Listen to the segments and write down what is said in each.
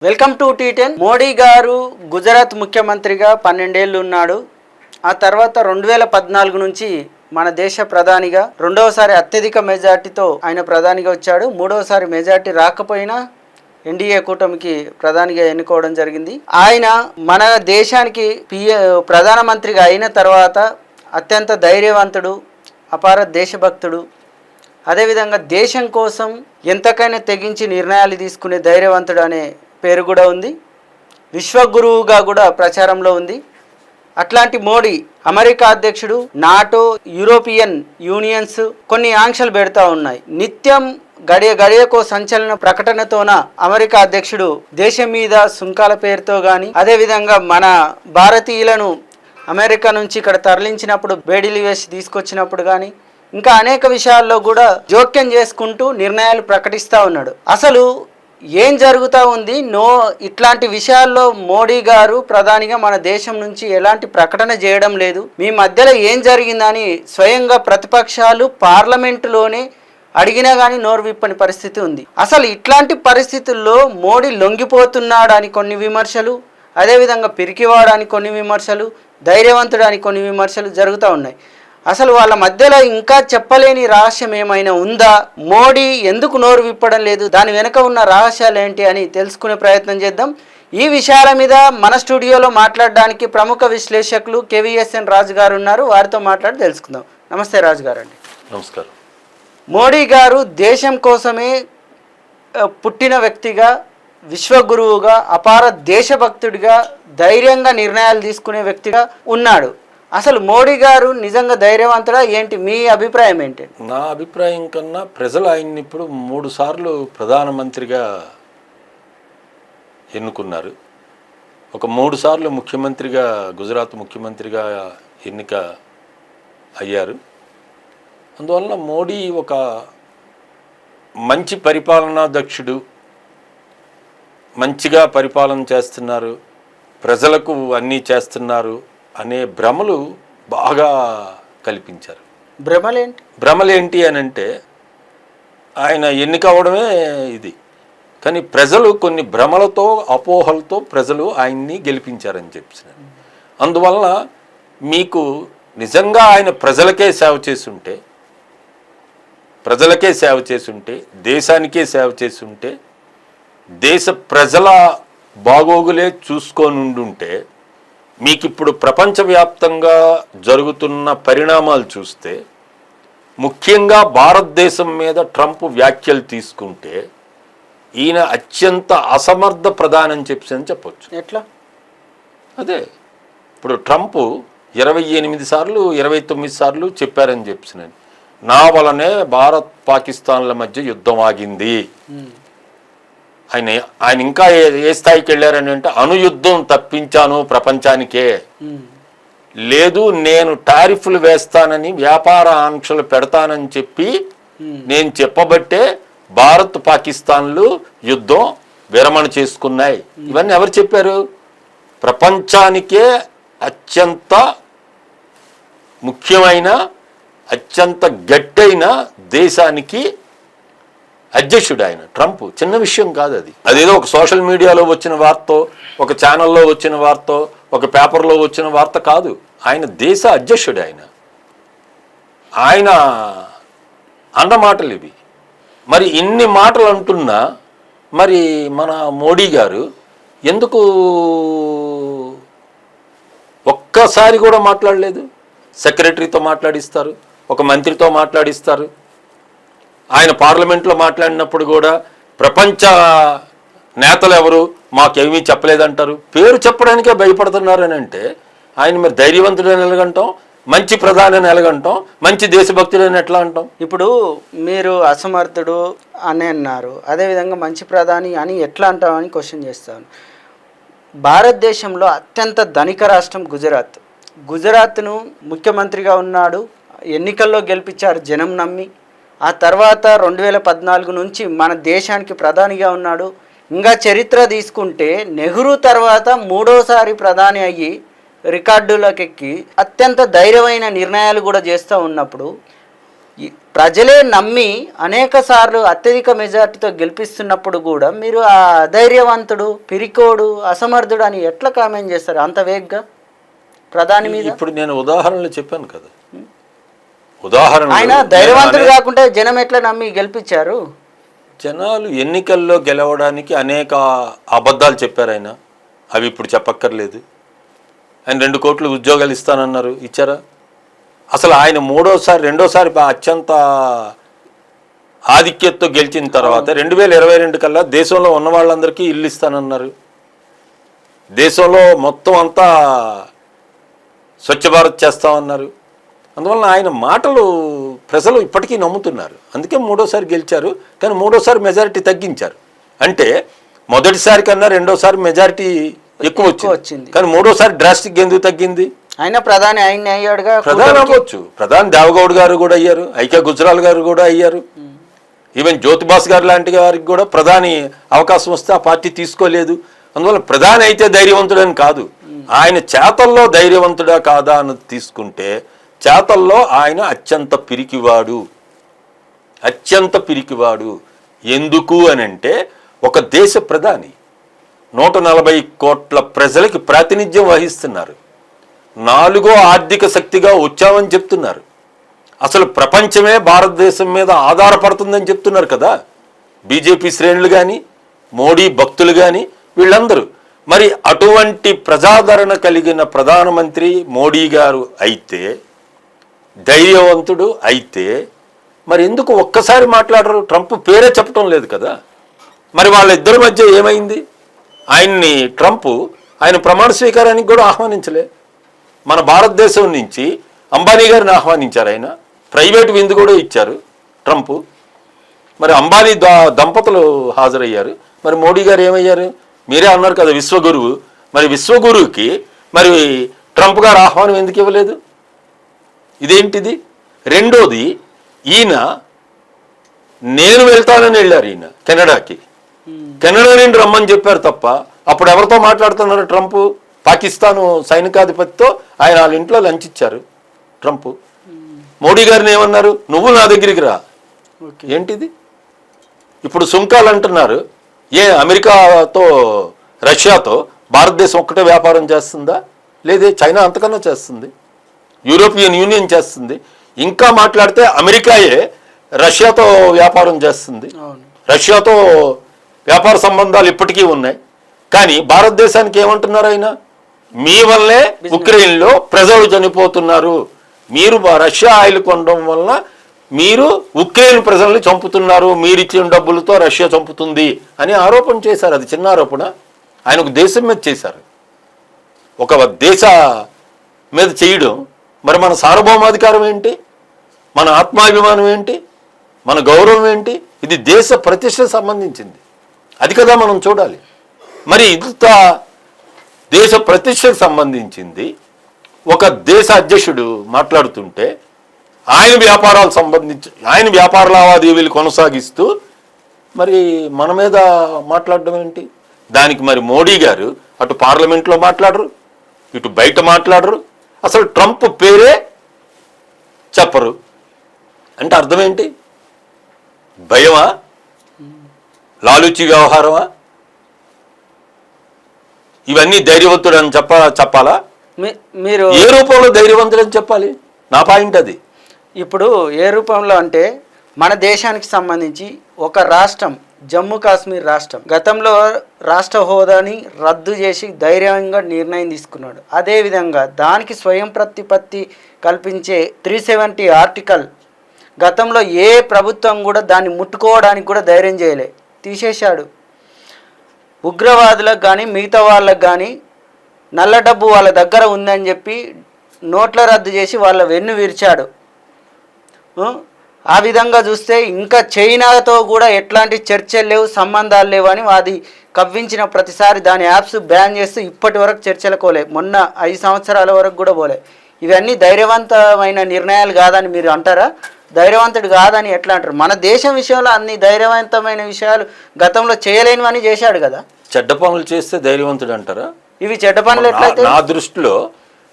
Welcome to టీ10. Modi గారు గుజరాత్ ముఖ్యమంత్రిగా 12 ఏళ్ళు ఉన్నాడు. ఆ తర్వాత 2014 నుంచి మన దేశ ప్రధానిగా రెండవసారి అత్యధిక మెజార్టీతో ఆయన ప్రధానిగా వచ్చాడు. మూడవసారి మెజార్టీ రాకపోయినా ఎన్డీఏ కూటమికి ప్రధానిగా ఎన్నుకోవడం జరిగింది. ఆయన మన దేశానికి ప్రధానమంత్రిగా అయిన తర్వాత అత్యంత ధైర్యవంతుడు, అపార దేశభక్తుడు, అదేవిధంగా దేశం కోసం ఎంతకైనా తెగించి నిర్ణయాలు తీసుకునే ధైర్యవంతుడు అనే పేరు కూడా ఉంది. విశ్వగురువుగా కూడా ప్రచారంలో ఉంది. అట్లాంటి మోడీ అమెరికా అధ్యక్షుడు, నాటో, యూరోపియన్ యూనియన్స్ కొన్ని ఆంక్షలు పెడతా ఉన్నాయి. నిత్యం గడియకో సంచలన ప్రకటనతోన అమెరికా అధ్యక్షుడు దేశం మీద సుంకాల పేరుతో కానీ, అదేవిధంగా మన భారతీయులను అమెరికా నుంచి ఇక్కడ తరలించినప్పుడు బేడీలు వేసి తీసుకొచ్చినప్పుడు కానీ, ఇంకా అనేక విషయాల్లో కూడా జోక్యం చేసుకుంటూ నిర్ణయాలు ప్రకటిస్తూ ఉన్నాడు. అసలు ఏం జరుగుతూ ఉంది? ఇట్లాంటి విషయాల్లో మోడీ గారు ప్రధానిగా మన దేశం నుంచి ఎలాంటి ప్రకటన చేయడం లేదు. మీ మధ్యలో ఏం జరిగిందని స్వయంగా ప్రతిపక్షాలు పార్లమెంటులోనే అడిగినా కానీ నోరు విప్పని పరిస్థితి ఉంది. అసలు ఇట్లాంటి పరిస్థితుల్లో మోడీ లొంగిపోతున్నాడని కొన్ని విమర్శలు, అదేవిధంగా పిరికివాడని కొన్ని విమర్శలు, ధైర్యవంతుడని కొన్ని విమర్శలు జరుగుతూ ఉన్నాయి. అసలు వాళ్ళ మధ్యలో ఇంకా చెప్పలేని రహస్యం ఏమైనా ఉందా? మోడీ ఎందుకు నోరు విప్పడం లేదు? దాని వెనుక ఉన్న రహస్యాలు ఏంటి అని తెలుసుకునే ప్రయత్నం చేద్దాం. ఈ విషయాల మీద మన స్టూడియోలో మాట్లాడడానికి ప్రముఖ విశ్లేషకులు కేవీఎస్ఎన్ రాజు గారు ఉన్నారు. వారితో మాట్లాడి తెలుసుకుందాం. నమస్తే రాజు గారు. అండి నమస్కారం. మోడీ గారు దేశం కోసమే పుట్టిన వ్యక్తిగా, విశ్వగురువుగా, అపార దేశభక్తుడిగా, ధైర్యంగా నిర్ణయాలు తీసుకునే వ్యక్తిగా ఉన్నాడు. అసలు మోడీ గారు నిజంగా ధైర్యవంతుడా ఏంటి? మీ అభిప్రాయం ఏంటి? నా అభిప్రాయం కన్నా ప్రజలు ఆయన్ని ఇప్పుడు 3 సార్లు ప్రధానమంత్రిగా ఎన్నుకున్నారు. ఒక 3 సార్లు ముఖ్యమంత్రిగా, గుజరాత్ ముఖ్యమంత్రిగా ఎన్నిక అయ్యారు. అందువలన మోడీ ఒక మంచి పరిపాలనా దక్షుడు, మంచిగా పరిపాలన చేస్తున్నారు, ప్రజలకు అన్నీ చేస్తున్నారు అనే భ్రమలు బాగా కల్పించారు. భ్రమలేంటి అని అంటే ఆయన ఎన్నిక అవడమే ఇది. కానీ ప్రజలు కొన్ని భ్రమలతో, అపోహలతో ప్రజలు ఆయన్ని గెలిపించారని చెప్పినారు. అందువలన మీకు నిజంగా ఆయన ప్రజలకే సేవ చేసుంటే, దేశానికే సేవ చేసుంటే, దేశ ప్రజల బాగోగులే చూసుకొని ఉండుంటే, మీకు ఇప్పుడు ప్రపంచవ్యాప్తంగా జరుగుతున్న పరిణామాలు చూస్తే, ముఖ్యంగా భారతదేశం మీద ట్రంప్ వ్యాఖ్యలు తీసుకుంటే ఈయన అత్యంత అసమర్థ ప్రధాని అని చెప్పొచ్చు. ఎట్లా? అదే ఇప్పుడు ట్రంప్ 28 సార్లు 29 సార్లు చెప్పారని చెప్పినాను, నా వలనే భారత్ పాకిస్తాన్ల మధ్య యుద్ధం ఆగింది. ఆయన ఇంకా ఏ స్థాయికి వెళ్ళారని అంటే, అణుయుద్ధం తప్పించాను ప్రపంచానికే, లేదు నేను టారిఫ్లు వేస్తానని, వ్యాపార ఆంక్షలు పెడతానని చెప్పి నేను చెప్పబట్టే భారత్ పాకిస్తాన్లు యుద్ధం విరమణ చేసుకున్నాయి. ఇవన్నీ ఎవరు చెప్పారు? ప్రపంచానికే అత్యంత ముఖ్యమైన, అత్యంత గట్టైన దేశానికి అధ్యక్షుడు ఆయన ట్రంప్. చిన్న విషయం కాదు అది. అదేదో ఒక సోషల్ మీడియాలో వచ్చిన వార్త, ఒక ఛానల్లో వచ్చిన వార్త, ఒక పేపర్లో వచ్చిన వార్త కాదు. ఆయన దేశ అధ్యక్షుడు. ఆయన అన్నమాటలు ఇవి. మరి ఇన్ని మాటలు అంటున్నా మరి మన మోడీ గారు ఎందుకు ఒక్కసారి కూడా మాట్లాడలేదు? సెక్రటరీతో మాట్లాడిస్తారు, ఒక మంత్రితో మాట్లాడిస్తారు. ఆయన పార్లమెంట్లో మాట్లాడినప్పుడు కూడా ప్రపంచ నేతలు ఎవరు మాకేమీ చెప్పలేదంటారు. పేరు చెప్పడానికే భయపడుతున్నారు అని అంటే ఆయన మరి ధైర్యవంతుడని ఎలాగంటాం, మంచి ప్రధాని అని ఎలాగంటాం, మంచి దేశభక్తుడని ఎట్లా అంటాం? ఇప్పుడు మీరు అసమర్థుడు అని అన్నారు, అదేవిధంగా మంచి ప్రధాని అని ఎట్లా అంటామని క్వశ్చన్ చేస్తాను. భారతదేశంలో అత్యంత ధనిక రాష్ట్రం గుజరాత్ను ముఖ్యమంత్రిగా ఉన్నాడు, ఎన్నికల్లో గెలిపించారు జనం నమ్మి. ఆ తర్వాత 2014 నుంచి మన దేశానికి ప్రధానిగా ఉన్నాడు. ఇంకా చరిత్ర తీసుకుంటే నెహ్రూ తర్వాత 3వసారి ప్రధాని అయ్యి రికార్డులకెక్కి అత్యంత ధైర్యమైన నిర్ణయాలు కూడా చేస్తూ ఉన్నప్పుడు ఈ ప్రజలే నమ్మి అనేక సార్లు అత్యధిక మెజార్టీతో గెలిపిస్తున్నప్పుడు కూడా మీరు ఆ అధైర్యవంతుడు, పిరికోడు, అసమర్థుడు అని ఎట్లా కామెంట్ చేస్తారు అంత వేగ్గా ప్రధాని మీద? ఇప్పుడు నేను ఉదాహరణలు చెప్పాను కదా, ఉదాహరణ ఆయన ధైర్యవంతుడు కాకుంటే జనం ఎట్లా నమ్మి గెలిపించారు? జనాలు ఎన్నికల్లో గెలవడానికి అనేక అబద్ధాలు చెప్పారు ఆయన, అవి ఇప్పుడు చెప్పక్కర్లేదు. ఆయన 2 కోట్లు ఉద్యోగాలు ఇస్తానన్నారు, ఇచ్చారా? అసలు ఆయన రెండోసారి అత్యంత ఆధిక్యతతో గెలిచిన తర్వాత 2022 కల్లా దేశంలో ఉన్న వాళ్ళందరికీ ఇల్లు ఇస్తానన్నారు. దేశంలో మొత్తం అంతా స్వచ్ఛ భారత్ చేస్తామన్నారు. అందువలన ఆయన మాటలు ప్రజలు ఇప్పటికీ నమ్ముతున్నారు. అందుకే 3వసారి గెలిచారు. కానీ 3వసారి మెజారిటీ తగ్గించారు. అంటే మొదటిసారి కన్నా 2వసారి మెజారిటీ ఎక్కువ వచ్చింది. కానీ 3వసారి డ్రాస్టిక్ ఎందుకు తగ్గింది? ఆయన ప్రధాని ఆయన అయ్యాడుగా. ప్రధాని అవ్వచ్చు, ప్రధాని దేవగౌడ్ గారు కూడా అయ్యారు, ఐక్య గుజరాల్ గారు కూడా అయ్యారు, ఈవెన్ జ్యోతిబాస్ గారు లాంటి వారికి కూడా ప్రధాని అవకాశం వస్తే ఆ పార్టీ తీసుకోలేదు. అందువల్ల ప్రధాని అయితే ధైర్యవంతుడని కాదు, ఆయన చేతల్లో ధైర్యవంతుడా కాదా అన్నది తీసుకుంటే చేతల్లో ఆయన అత్యంత పిరికివాడు. ఎందుకు అని అంటే ఒక దేశ ప్రధాని 140 కోట్ల ప్రజలకి ప్రాతినిధ్యం వహిస్తున్నారు. 4వ ఆర్థిక శక్తిగా వచ్చామని చెప్తున్నారు. అసలు ప్రపంచమే భారతదేశం మీద ఆధారపడుతుందని చెప్తున్నారు కదా బీజేపీ శ్రేణులు కానీ, మోడీ భక్తులు కానీ, వీళ్ళందరూ. మరి అటువంటి ప్రజాదరణ కలిగిన ప్రధానమంత్రి మోడీ గారు అయితే, ధైర్యవంతుడు అయితే, మరి ఎందుకు ఒక్కసారి మాట్లాడరు? ట్రంప్ పేరే చెప్పడం లేదు కదా. మరి వాళ్ళిద్దరి మధ్య ఏమైంది? ట్రంప్ ఆయన ప్రమాణ స్వీకారానికి కూడా ఆహ్వానించలే. మన భారతదేశం నుంచి అంబానీ గారిని ఆహ్వానించారు, ఆయన ప్రైవేట్ విందు కూడా ఇచ్చారు ట్రంప్. మరి అంబానీ దంపతులు హాజరయ్యారు. మరి మోడీ గారు ఏమయ్యారు? మీరే అన్నారు కదా విశ్వగురువు. మరి విశ్వగురువుకి మరి ట్రంప్ గారు ఆహ్వానం ఎందుకు ఇవ్వలేదు? ఇదేంటిది? రెండోది, ఈయన నేను వెళ్తానని వెళ్ళారు. ఈయన కెనడాకి, కెనడా నుండి రమ్మని చెప్పారు తప్ప అప్పుడు ఎవరితో మాట్లాడుతున్నారు ట్రంప్? పాకిస్తాను సైనికాధిపతితో ఆయన వాళ్ళ ఇంట్లో లంచ్ ఇచ్చారు ట్రంప్. మోడీ గారిని ఏమన్నారు? నువ్వు నా దగ్గరికి రా. ఏంటిది? ఇప్పుడు సుంకాలు అంటున్నారు. అమెరికాతో రష్యాతో భారతదేశం ఒక్కటే వ్యాపారం చేస్తుందా? లేదే, చైనా అంతకన్నా చేస్తుంది, యూరోపియన్ యూనియన్ చేస్తుంది. ఇంకా మాట్లాడితే అమెరికాయే రష్యాతో వ్యాపారం చేస్తుంది. రష్యాతో వ్యాపార సంబంధాలు ఇప్పటికీ ఉన్నాయి. కానీ భారతదేశానికి ఏమంటున్నారు ఆయన? మీ వల్లే ఉక్రెయిన్లో ప్రజలు చనిపోతున్నారు, మీరు రష్యా ఆయిల్ కొనడం వల్ల మీరు ఉక్రెయిన్ ప్రజల్ని చంపుతున్నారు, మీరు ఇచ్చిన డబ్బులతో రష్యా చంపుతుంది అని ఆరోపణ చేశారు. అది చిన్న ఆరోపణ? ఆయన ఒక దేశం మీద చేశారు, ఒక దేశ మీద చేయడం. మరి మన సార్వభౌమాధికారం ఏంటి? మన ఆత్మాభిమానం ఏంటి? మన గౌరవం ఏంటి? ఇది దేశ ప్రతిష్టకు సంబంధించింది. అది కదా మనం చూడాలి. మరి ఇంత దేశ ప్రతిష్టకు సంబంధించింది ఒక దేశ అధ్యక్షుడు మాట్లాడుతుంటే ఆయన వ్యాపార లావాదేవీలు కొనసాగిస్తూ మరి మన మీద మాట్లాడడం ఏంటి? దానికి మరి మోడీ గారు అటు పార్లమెంట్లో మాట్లాడరు, ఇటు బయట మాట్లాడరు, అసలు ట్రంప్ పేరే చెప్పరు. అంటే అర్థం ఏంటి? భయమా? లాలూచి వ్యవహారమా? ఇవన్నీ ధైర్యవంతుడు అని చెప్పాలా? మీరు ఏ రూపంలో ధైర్యవంతుడు అని చెప్పాలి? నా పాయింట్ అది. ఇప్పుడు ఏ రూపంలో అంటే మన దేశానికి సంబంధించి ఒక రాష్ట్రం, జమ్మూ కాశ్మీర్ రాష్ట్రం గతంలో రాష్ట్ర హోదాని రద్దు చేసి ధైర్యంగా నిర్ణయం తీసుకున్నాడు. అదేవిధంగా దానికి స్వయం ప్రతిపత్తి కల్పించే 370 ఆర్టికల్ గతంలో ఏ ప్రభుత్వం కూడా దాన్ని ముట్టుకోవడానికి కూడా ధైర్యం చేయలే, తీసేశాడు. ఉగ్రవాదులకు కానీ మిగతా వాళ్ళకు కానీ నల్ల డబ్బు వాళ్ళ దగ్గర ఉందని చెప్పి నోట్ల రద్దు చేసి వాళ్ళ వెన్ను విరిచాడు. ఆ విధంగా చూస్తే ఇంకా చైనాతో కూడా ఎట్లాంటి చర్చలు లేవు, సంబంధాలు లేవు అని అది కవ్వించిన ప్రతిసారి దాని యాప్స్ బ్యాన్ చేస్తూ ఇప్పటి వరకు చర్చలకు పోలే. మొన్న 5 సంవత్సరాల వరకు కూడా పోలే. ఇవన్నీ ధైర్యవంతమైన నిర్ణయాలు కాదని మీరు అంటారా? ధైర్యవంతుడు కాదని ఎట్లా అంటారు? మన దేశం విషయంలో అన్ని ధైర్యవంతమైన విషయాలు గతంలో చేయలేనివని చేశాడు కదా. చెడ్డ పనులు చేస్తే ధైర్యవంతుడు అంటారా? ఇవి చెడ్డ పనులు ఎట్లయితే? నా దృష్టిలో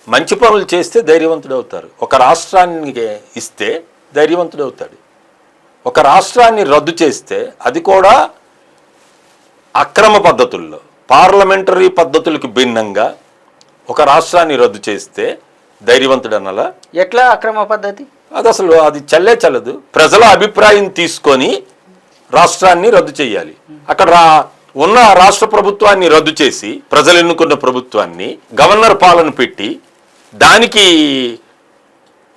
మంచి పనులు చేస్తే ధైర్యవంతుడు అవుతారు. ఒక రాష్ట్రానికి ఇస్తే ధైర్యవంతుడు అవుతాడు. ఒక రాష్ట్రాన్ని రద్దు చేస్తే అది కూడా అక్రమ పద్ధతుల్లో, పార్లమెంటరీ పద్ధతులకు భిన్నంగా ఒక రాష్ట్రాన్ని రద్దు చేస్తే ధైర్యవంతుడు అనాలా? ఎట్లా అక్రమ పద్ధతి? అది చల్లదు. ప్రజల అభిప్రాయం తీసుకొని రాష్ట్రాన్ని రద్దు చేయాలి. అక్కడ ఉన్న రాష్ట్ర ప్రభుత్వాన్ని రద్దు చేసి ప్రజలు ఎన్నుకున్న ప్రభుత్వాన్ని గవర్నర్ పాలన పెట్టి దానికి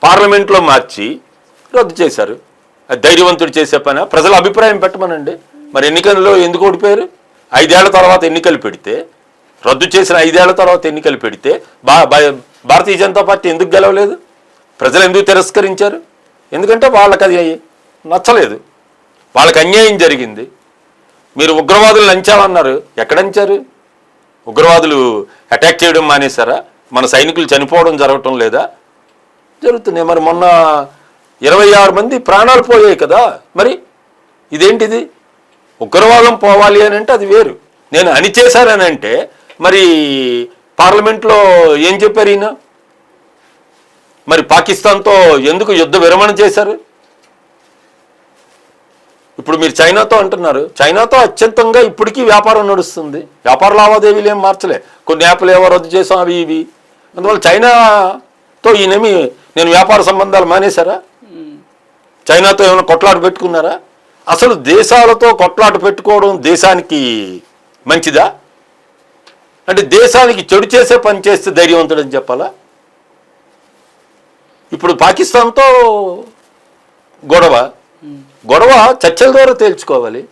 పార్లమెంట్లో మార్చి రద్దు చేశారు. అది ధైర్యవంతుడు చేసే పని. ప్రజల అభిప్రాయం పెట్టమనండి. మరి ఎన్నికల్లో ఎందుకు ఓడిపోయారు? 5 ఏళ్ల తర్వాత ఎన్నికలు పెడితే, రద్దు చేసిన 5 ఏళ్ల తర్వాత ఎన్నికలు పెడితే భారతీయ జనతా పార్టీ ఎందుకు గెలవలేదు? ప్రజలు ఎందుకు తిరస్కరించారు? ఎందుకంటే వాళ్ళకి అది నచ్చలేదు, వాళ్ళకి అన్యాయం జరిగింది. మీరు ఉగ్రవాదులు లంచామన్నారు, ఎక్కడంచారు? ఉగ్రవాదులు అటాక్ చేయడం మానేశారా? మన సైనికులు చనిపోవడం జరగటం లేదా? జరుగుతున్నాయి. మరి మొన్న 26 మంది ప్రాణాలు పోయాయి కదా. మరి ఇదేంటిది? ఉగ్రవాదం పోవాలి అని అంటే అది వేరు. నేను అణిచేశానని అంటే మరి పార్లమెంట్లో ఏం చెప్పారు ఈయన? మరి పాకిస్తాన్తో ఎందుకు యుద్ధ విరమణ చేశారు? ఇప్పుడు మీరు చైనాతో అంటున్నారు. చైనాతో అత్యంతంగా ఇప్పటికీ వ్యాపారం నడుస్తుంది. వ్యాపార లావాదేవీలు ఏం మార్చలే. కొన్ని యాప్లు ఏవో రద్దు చేసాం, అవి ఇవి. అందువల్ల చైనాతో ఈయనేమి నేను వ్యాపార సంబంధాలు మానేశారా? చైనాతో ఏమైనా కొట్లాట పెట్టుకున్నారా? అసలు దేశాలతో కొట్లాట పెట్టుకోవడం దేశానికి మంచిదా? అంటే దేశానికి చెడు చేసే పని చేస్తే ధైర్యవంతుడని చెప్పాలా? ఇప్పుడు పాకిస్తాన్తో గొడవ చర్చల ద్వారా తేల్చుకోవాలి,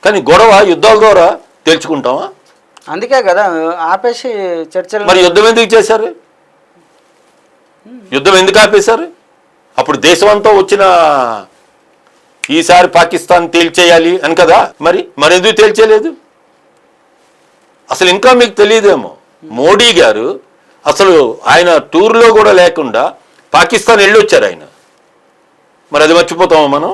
కానీ గొడవ యుద్ధాల ద్వారా తేల్చుకుంటామా? అందుకే కదా ఆపేసి చర్చలు. మరి యుద్ధం ఎందుకు చేశారు? యుద్ధం ఎందుకు ఆపేశారు? అప్పుడు దేశం అంతా వచ్చిన ఈసారి పాకిస్తాన్ తేల్చేయాలి అని కదా. మరి ఎందుకు తేల్చేయలేదు? అసలు ఇంకా మీకు తెలియదేమో, మోడీ గారు అసలు ఆయన టూర్లో కూడా లేకుండా పాకిస్తాన్ వెళ్ళొచ్చారు ఆయన. మరి అది మర్చిపోతామా మనం?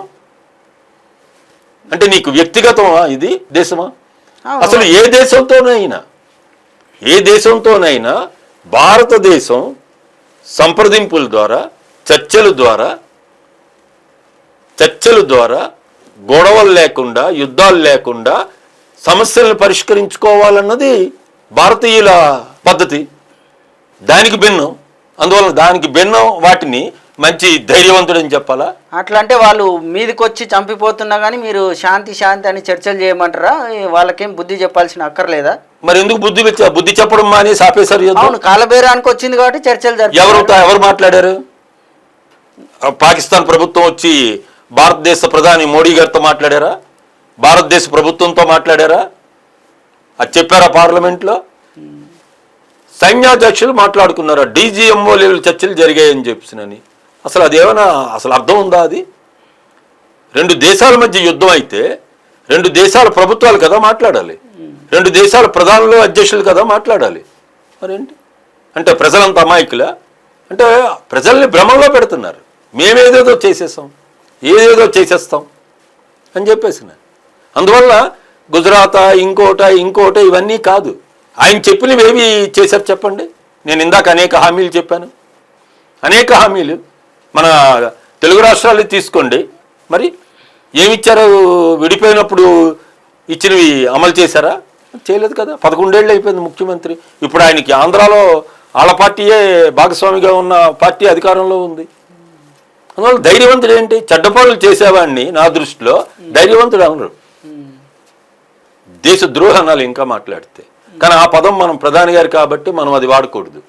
అంటే నీకు వ్యక్తిగతమా ఇది? దేశమా? అసలు ఏ దేశంతోనైనా భారతదేశం సంప్రదింపుల ద్వారా, చర్చల ద్వారా గొడవలు లేకుండా, యుద్ధాలు లేకుండా సమస్యలను పరిష్కరించుకోవాలన్నది భారతీయుల పద్ధతి. దానికి భిన్నం. అందువల్ల దానికి భిన్నం వాటిని మంచి ధైర్యవంతుడని చెప్పాలా? అట్లా అంటే వాళ్ళు మీదకి వచ్చి చంపిపోతున్నా కానీ మీరు శాంతి అని చర్చలు చేయమంటారా? వాళ్ళకేం బుద్ధి చెప్పాల్సిన అక్కర్లేదా? మరి ఎందుకు బుద్ధి చెప్పడం మానేసి ఆపేశారు? అవును, కాలబేరానికి వచ్చింది కాబట్టి చర్చలు జరిపారు. ఎవరు మాట్లాడారు? పాకిస్తాన్ ప్రభుత్వం వచ్చి భారతదేశ ప్రధాని మోడీ గారితో మాట్లాడారా? భారతదేశ ప్రభుత్వంతో మాట్లాడారా? అది చెప్పారా పార్లమెంట్లో? సైన్యాధ్యక్షులు మాట్లాడుకున్నారా? డీజీఎంఓ లెవెల్ చర్చలు జరిగాయని చెప్పినని. అసలు అదేమైనా అర్థం ఉందా? అది 2 దేశాల మధ్య యుద్ధం అయితే 2 దేశాల ప్రభుత్వాలు కదా మాట్లాడాలి, 2 దేశాల ప్రధానులు, అధ్యక్షులు కదా మాట్లాడాలి. మరేంటి అంటే ప్రజలంతా అమాయకులా? అంటే ప్రజల్ని భ్రమంలో పెడుతున్నారు. మేమేదేదో చేసేస్తాం అని చెప్పేసిన. అందువల్ల గుజరాత్ ఇంకోట ఇవన్నీ కాదు. ఆయన చెప్పినవి ఏవి చేశారు చెప్పండి? నేను ఇందాక అనేక హామీలు చెప్పాను. అనేక హామీలు మన తెలుగు రాష్ట్రాలు తీసుకోండి. మరి ఏమిచ్చారు? విడిపోయినప్పుడు ఇచ్చినవి అమలు చేశారా? చేయలేదు కదా. 11 ఏళ్ళు అయిపోయింది ముఖ్యమంత్రి. ఇప్పుడు ఆయనకి ఆంధ్రాలో వాళ్ళ పార్టీయే భాగస్వామిగా ఉన్న పార్టీ అధికారంలో ఉంది. అందువల్ల ధైర్యవంతుడు ఏంటి? చెడ్డ పనులు చేసేవాడిని నా దృష్టిలో ధైర్యవంతుడు అనరు, దేశద్రోహి అనాలి ఇంకా మాట్లాడితే. కానీ ఆ పదం మనం ప్రధాని గారు కాబట్టి మనం అది వాడకూడదు.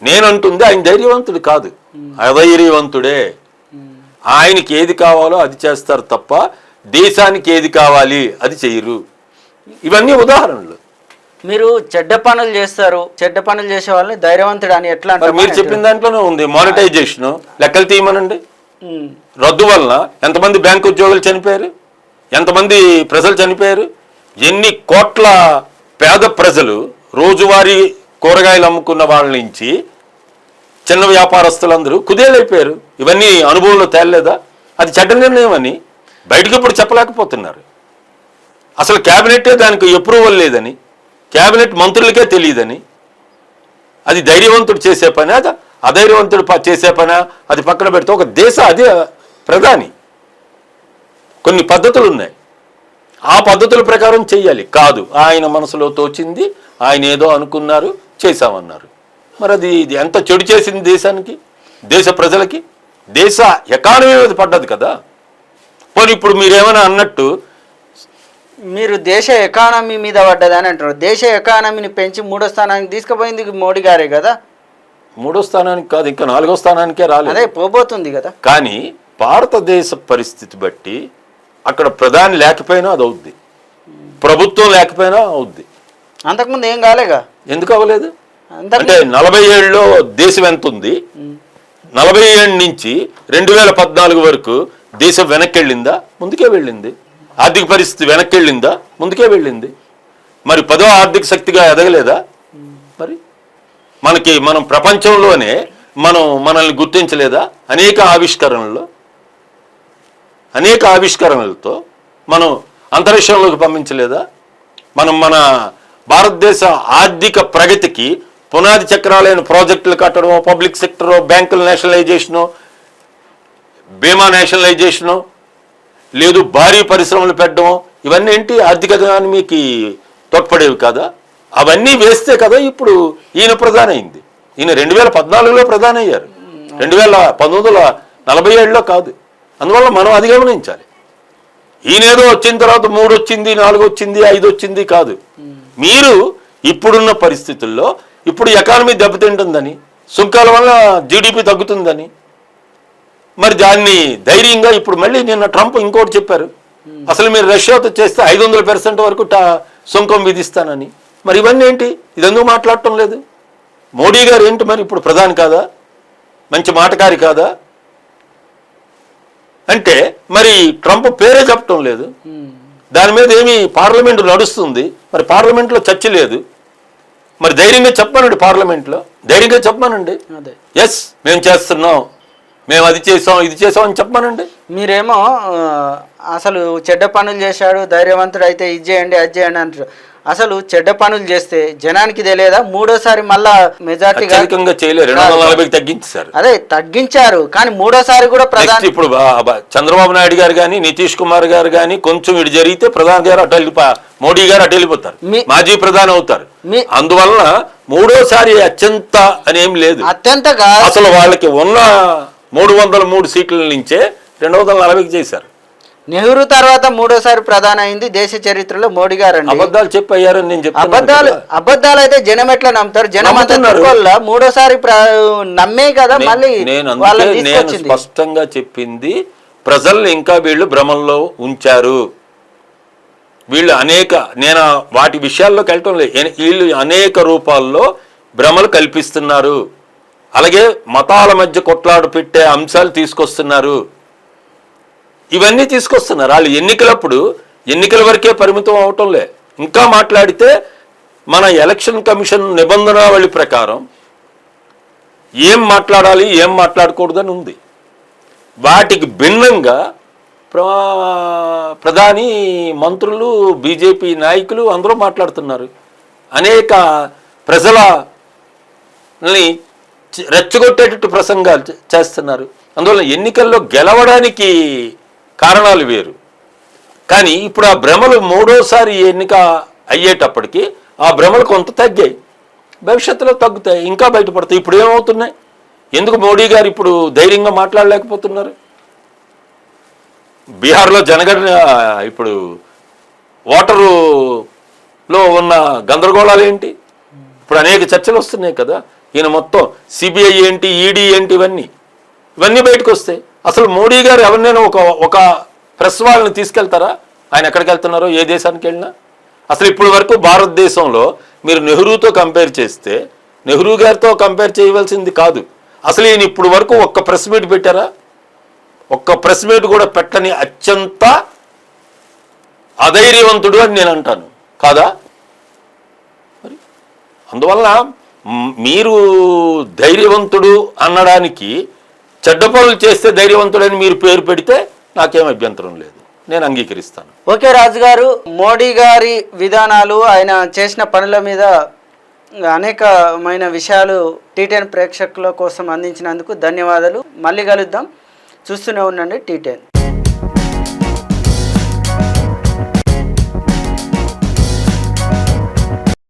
నేనంటుంది ఆయన ధైర్యవంతుడు కాదు, అధైర్యవంతుడే. ఆయనకి ఏది కావాలో అది చేస్తారు తప్ప దేశానికి ఏది కావాలి అది చెయ్యరు. ఇవన్నీ ఉదాహరణలు. మీరు చెడ్డ పనులు చేస్తారు, చెడ్డ పనులు చేసే వాళ్ళని ధైర్యవంతుడు అని ఎట్లా అంటారు? మీరు చెప్పిన దాంట్లోనే ఉంది. మానిటైజేషన్ లెక్కలు తీయమనండి. రద్దు వలన ఎంతమంది బ్యాంకు ఉద్యోగులు చనిపోయారు, ఎంతమంది ప్రజలు చనిపోయారు, ఎన్ని కోట్ల పేద ప్రజలు, రోజువారీ కూరగాయలు అమ్ముకున్న వాళ్ళ నుంచి చిన్న వ్యాపారస్తులందరూ కుదేలైపోయారు. ఇవన్నీ అనుభవంలో తేలలేదా? అది చెడ్డ నిర్ణయం అని బయటకు ఇప్పుడు చెప్పలేకపోతున్నారు. అసలు క్యాబినెట్టే దానికి అప్రూవల్ లేదని, క్యాబినెట్ మంత్రులకే తెలియదని. అది ధైర్యవంతుడు చేసే పని, అది అధైర్యవంతుడు చేసే పని, అది పక్కన పెడితే ఒక దేశ ప్రధాని. కొన్ని పద్ధతులు ఉన్నాయి, ఆ పద్ధతుల ప్రకారం చెయ్యాలి. కాదు, ఆయన మనసులో తోచింది, ఆయన ఏదో అనుకున్నారు, చేశామన్నారు. మరి అది ఎంత చెడు చేసింది దేశానికి, దేశ ప్రజలకి, దేశ ఎకానమీ మీద పడ్డది కదా. పోనీ ఇప్పుడు మీరేమైనా అన్నట్టు మీరు దేశ ఎకానమీ మీద పడ్డదని అంటారు. దేశ ఎకానమీని పెంచి 3వ స్థానానికి తీసుకుపోయింది మోడీ గారే కదా. 3వ స్థానానికి కాదు, ఇంకా 4వ స్థానానికే రాలేదు. అదే పోబోతుంది కదా. కానీ భారతదేశ పరిస్థితి బట్టి అక్కడ ప్రధాని లేకపోయినా అది అవుద్ది, ప్రభుత్వం లేకపోయినా అవుద్ది. అంతకుముందు ఏం కాలేగా. ఎందుకు అవ్వలేదు అంటే 47లో దేశం ఎంత ఉంది, 47 నుంచి 2014 వరకు దేశం వెనక్కి వెళ్ళిందా, ముందుకే వెళ్ళింది. ఆర్థిక పరిస్థితి వెనక్కి వెళ్ళిందా, ముందుకే వెళ్ళింది. మరి 10వ ఆర్థిక శక్తిగా ఎదగలేదా? మరి మనం ప్రపంచంలోనే మనల్ని గుర్తించలేదా? అనేక ఆవిష్కరణలతో మనం అంతరిక్షంలోకి పంపించలేదా? మన భారతదేశ ఆర్థిక ప్రగతికి పునాది చక్రాలైన ప్రాజెక్టులు కట్టడం, పబ్లిక్ సెక్టర్, బ్యాంకుల నేషనలైజేషను, బీమా నేషనలైజేషను, లేదు భారీ పరిశ్రమలు పెట్టడం, ఇవన్నీ ఏంటి ఆర్థిక ఎకానమీకి తోడ్పడేవి కదా. అవన్నీ వేస్తే కదా ఇప్పుడు ఈయన ప్రధాని అయింది. ఈయన 2014లో ప్రధాని అయ్యారు, 1947లో కాదు. అందువల్ల మనం అది గమనించాలి. ఈయనేదో వచ్చిన తర్వాత 3 వచ్చింది, 4 వచ్చింది, 5 వచ్చింది కాదు. మీరు ఇప్పుడున్న పరిస్థితుల్లో ఇప్పుడు ఎకానమీ దెబ్బతింటుందని, సుంకాల వల్ల జీడిపి తగ్గుతుందని, మరి దాన్ని ధైర్యంగా ఇప్పుడు మళ్ళీ నిన్న ట్రంప్ ఇంకోటి చెప్పారు, అసలు మీరు రష్యాతో చేస్తే 500% వరకు సుంకం విధిస్తానని. మరి ఇవన్నీ ఏంటి? ఇదెందుకు మాట్లాడటం లేదు? మోడీ గారు ఏంటి మరి ఇప్పుడు ప్రధాని కాదా, మంచి మాటకారి కాదా అంటే మరి ట్రంప్ పేరే చెప్పటం లేదు. దాని మీద ఏమి పార్లమెంటు నడుస్తుంది, మరి పార్లమెంట్లో చర్చ లేదు. మరి ధైర్యంగా చెప్పానండి, పార్లమెంట్లో ధైర్యంగా చెప్పానండి, ఎస్ మేము చేస్తున్నాం, మేము అది చేసాం, ఇది చేసాం అని చెప్పానండి. మీరేమో అసలు చెడ్డ పనులు చేశాడు, ధైర్యవంతుడు అయితే ఇది చేయండి అది చేయండి అంటారు. అసలు చెడ్డ పనులు చేస్తే జనానికి తెలియదా? 3వసారి మళ్ళా మెజార్టీ చేయలేరు, 240కి తగ్గించారు. అదే తగ్గించారు, కానీ 3వసారి కూడా ప్రధాని ఇప్పుడు చంద్రబాబు నాయుడు గారు కానీ, నితీష్ కుమార్ గారు కానీ కొంచెం ఇటు జరిగితే ప్రధాని గారు మోడీ గారు అటు వెళ్ళిపోతారు, మాజీ ప్రధాని అవుతారు. అందువలన 3వసారి అత్యంత అనేం లేదు, అత్యంత అసలు వాళ్ళకి ఉన్న 303 సీట్ల నుంచే 240కి చేశారు. నెహ్రూ తర్వాత 3వసారి ప్రధాని అయింది దేశ చరిత్రలో మోడీ గారు. అబద్ధాలు చెప్పయ్యారని నేను చెప్తాను. అబద్ధాలు అయితే జనం ఎట్లా నమ్ముతారు? జనం వల్ల 3వసారి నమ్మే కదా. మళ్ళీ నేను స్పష్టంగా చెప్పింది, ప్రజల్ని ఇంకా వీళ్ళు భ్రమంలో ఉంచారు. వీళ్ళు నేను వాటి విషయాల్లోకి వెళ్ళటం లేదు. వీళ్ళు అనేక రూపాల్లో భ్రమలు కల్పిస్తున్నారు. అలాగే మతాల మధ్య కొట్లాడు పెట్టే అంశాలు తీసుకొస్తున్నారు. ఇవన్నీ తీసుకొస్తున్నారు. వాళ్ళు ఎన్నికలప్పుడు ఎన్నికల వరకే పరిమితం అవటంలే. ఇంకా మాట్లాడితే మన ఎలక్షన్ కమిషన్ నిబంధనావళి ప్రకారం ఏం మాట్లాడాలి, ఏం మాట్లాడకూడదని ఉంది. వాటికి భిన్నంగా ప్రధాని, మంత్రులు, బీజేపీ నాయకులు అందరూ మాట్లాడుతున్నారు. అనేక ప్రజలని రెచ్చగొట్టేటట్టు ప్రసంగాలు చేస్తున్నారు. అందువల్ల ఎన్నికల్లో గెలవడానికి కారణాలు వేరు. కానీ ఇప్పుడు ఆ భ్రమలు 3వసారి ఎన్నిక అయ్యేటప్పటికి ఆ భ్రమలు కొంత తగ్గాయి, భవిష్యత్తులో తగ్గుతాయి, ఇంకా బయటపడతాయి. ఇప్పుడు ఏమవుతున్నాయి? ఎందుకు మోడీ గారు ఇప్పుడు ధైర్యంగా మాట్లాడలేకపోతున్నారు? బీహార్లో జనగణన ఇప్పుడు ఓటరులో ఉన్న గందరగోళాలు ఏంటి? ఇప్పుడు అనేక చర్చలు వస్తున్నాయి కదా. ఈయన మొత్తం సిబిఐ ఏంటి, ఈడీ ఏంటి, ఇవన్నీ బయటకు వస్తాయి. అసలు మోడీ గారు ఎవరినైనా ఒక ప్రెస్ వాళ్ళని తీసుకెళ్తారా? ఆయన ఎక్కడికి వెళ్తున్నారో, ఏ దేశానికి వెళ్ళినా? అసలు ఇప్పటి వరకు భారతదేశంలో మీరు నెహ్రూతో కంపేర్ చేస్తే నెహ్రూ గారితో కంపేర్ చేయవలసింది కాదు. అసలు ఈయన ఇప్పుడు వరకు ఒక్క ప్రెస్ మీట్ పెట్టారా? ఒక్క ప్రెస్ మీట్ కూడా పెట్టని అత్యంత అధైర్యవంతుడు అని నేను అంటాను కాదా? మరి అందువల్ల మీరు ధైర్యవంతుడు అనడానికి చెడ్డ పనులు చేస్తే ధైర్యవంతుడని మీరు పేరు పెడితే నాకేం అభ్యంతరం లేదు, నేను అంగీకరిస్తాను. ఓకే రాజు గారు, మోడీ గారి విధానాలు, ఆయన చేసిన పనుల మీద అనేకమైన విషయాలు టీ10 ప్రేక్షకుల కోసం అందించినందుకు ధన్యవాదాలు. మళ్ళీ కలుద్దాం. చూస్తూనే ఉండండి T10.